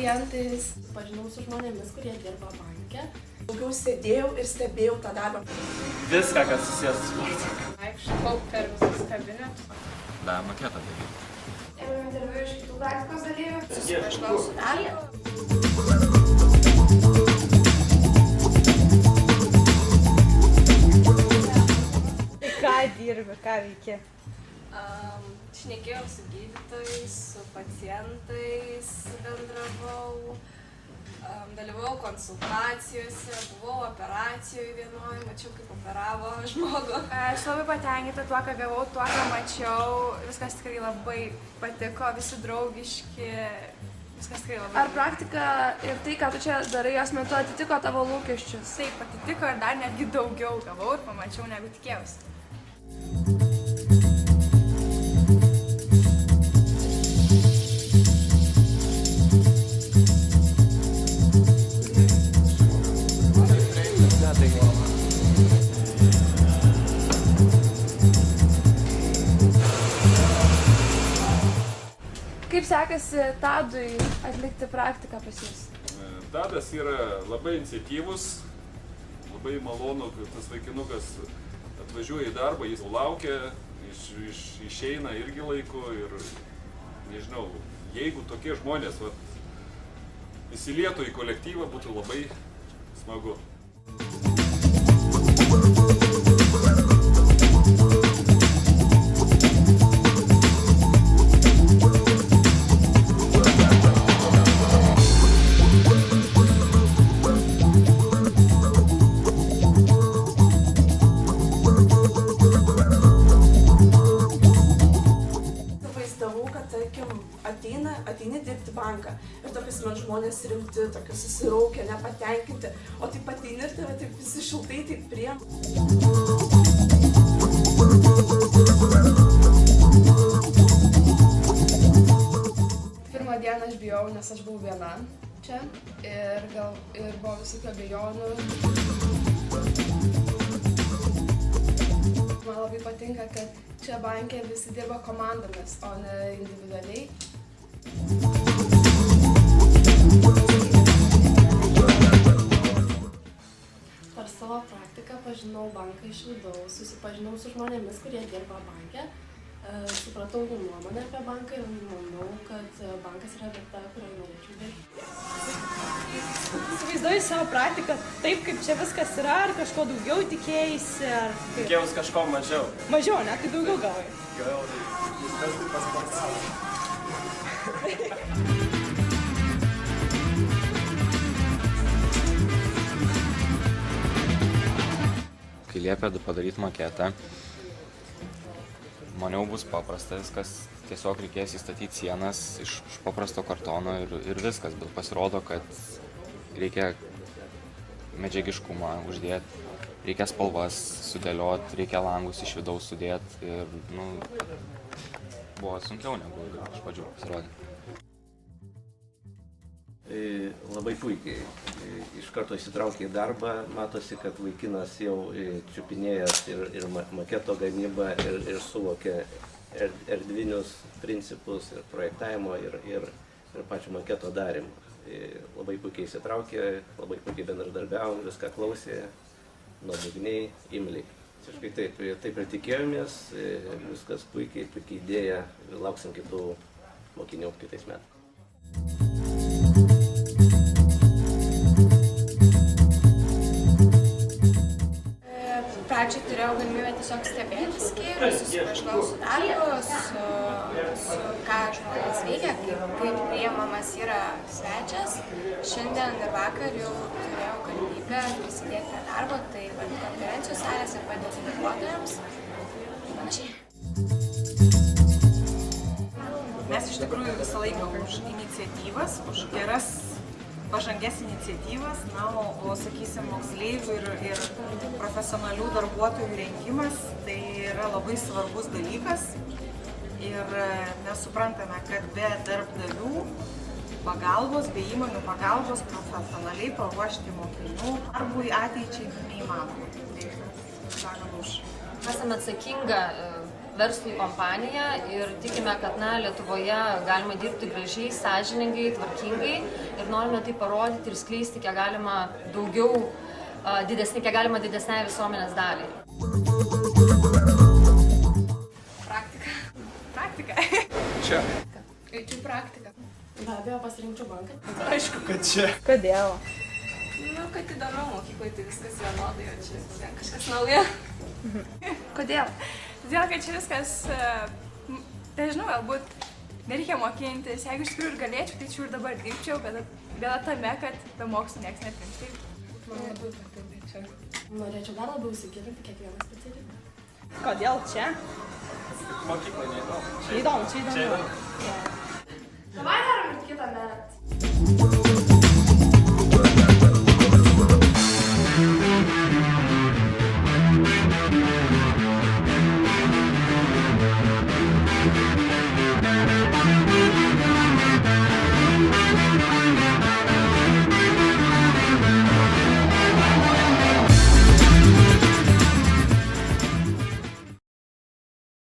klientais, pažinau su žmonėmis, kurie dirba banke. Daugiau sėdėjau ir stebėjau tą darbą. Viską, kas susijęs su sportu. Vaikščiau per visus kabinetus. Da, maketą daryti. Ėmiau interviu iš kitų praktikos dalyvių, susipažinau su darbu. Ką dirbi, ką veiki? Šnekėjau su gydytojais, su pacientais, bendravau, dalyvavau konsultacijose, buvau operacijoje vienoje, mačiau, kaip operavo žmogų. Aš labai patenkinta tuo, ką gavau, tuo, ką mačiau. Viskas tikrai labai patiko, visi draugiški. Viskas tikrai labai. Ar praktika ir tai, ką tu čia darai, jos metu atitiko tavo lūkesčius? Taip, atitiko ir dar netgi daugiau gavau ir pamačiau, negu tikėjausi. Kaip sekasi Tadui atlikti praktiką pas jūs? Tadas yra labai iniciatyvus, labai malonu, kad tas vaikinukas atvažiuoja į darbą, jis laukia, išeina irgi laiku ir nežinau, jeigu tokie žmonės įsilietų į kolektyvą, būtų labai smagu. Ateini dirbti banką ir tokius man žmonės rimti, tokius susiraukę, nepatenkinti, o taip ateini ir tave taip visi šiltai taip priima. Pirmą dieną aš bijau, nes aš buvau viena čia ir buvo visokių abejonių. Man labai patinka, kad čia banke visi dirba komandomis, o ne individualiai. Per savo praktiką pažinau banką iš vidaus, susipažinau su žmonėmis, kurie dirba banke, supratau jų nuomonę apie banką ir manau, kad bankas yra vieta, kurioje norėčiau dirbti. Įsivaizduoju savo praktiką taip, kaip čia viskas yra, ar kažko daugiau tikėjaisi, ar kaip? Tikėjausi kažko mažiau. Mažiau, ne? Tai daugiau gavai. Gal viskas taip pasportavo. Kai liepė padaryti maketą, maniau bus paprasta viskas, tiesiog reikės įstatyti sienas iš paprasto kartono ir viskas, bet pasirodo, kad reikia medžiagiškumą uždėti, reikia spalvas sudėlioti, reikia langus iš vidaus sudėti ir, buvo sunkiau negu iš pradžių pasirodė. Labai puikiai. Iš karto įsitraukė į darbą, matosi, kad vaikinas jau čiupinėjęs ir maketo gamybą ir suvokė erdvinius principus ir projektavimo ir pačio maketo darymą. Labai puikiai įsitraukė, labai puikiai bendradarbiavom, viską klausė, nuodugniai, imliai. Taip ir tikėjomės, viskas puikiai idėja, lauksim kitų mokinių kitais metais. Pradžiai turėjau galimybę tiesiog stebėti skyrių, susipažinau su darbu, su ką žmonės veikia, kaip priimamas yra svečias. Šiandien ir vakar jau turėjau galimybę prisidėti prie darbo, tai konferencijų salės ir padėti darbuotojams. Panašiai. Mes iš tikrųjų visą laiką už iniciatyvas, už geras pažangės iniciatyvas, o sakysim, moksleivių ir profesionalių darbuotojų rengimas tai yra labai svarbus dalykas ir mes suprantame, kad be darbdavių pagalbos, be įmonių pagalbos profesionaliai paruošti mokinių darbui ateičiai neįmanoma. Tai sakome už. Esame atsakinga verslui kompaniją ir tikime, kad Lietuvoje galima dirbti gražiai, sąžiningai, tvarkingai ir norime tai parodyti ir skleisti kiek galima daugiau, kiek galima didesnei visuomenės daliai. Praktika. Čia. Jaučiu praktiką. Be abejo, pasirinkčiau banką. Aišku, kad čia. Kodėl? Nu, kad įdomiau mokykloje, tai viskas vienodai, o čia kažkas nauja. Kodėl? Todėl, kad čia viskas, nežinau, galbūt nereikia mokintis. Jeigu iš tikrųjų ir galėčiau, tai čia ir dabar dirbčiau, bet bėda tame, kad be mokslo niekas neprims. Man labai patinka čia. Norėčiau dar labiau įsigilinti kiekvieną specialybę. Kodėl čia? Mokykla neįdomu. Čia įdomu, čia įdomu. Davai darom ir kitą metą.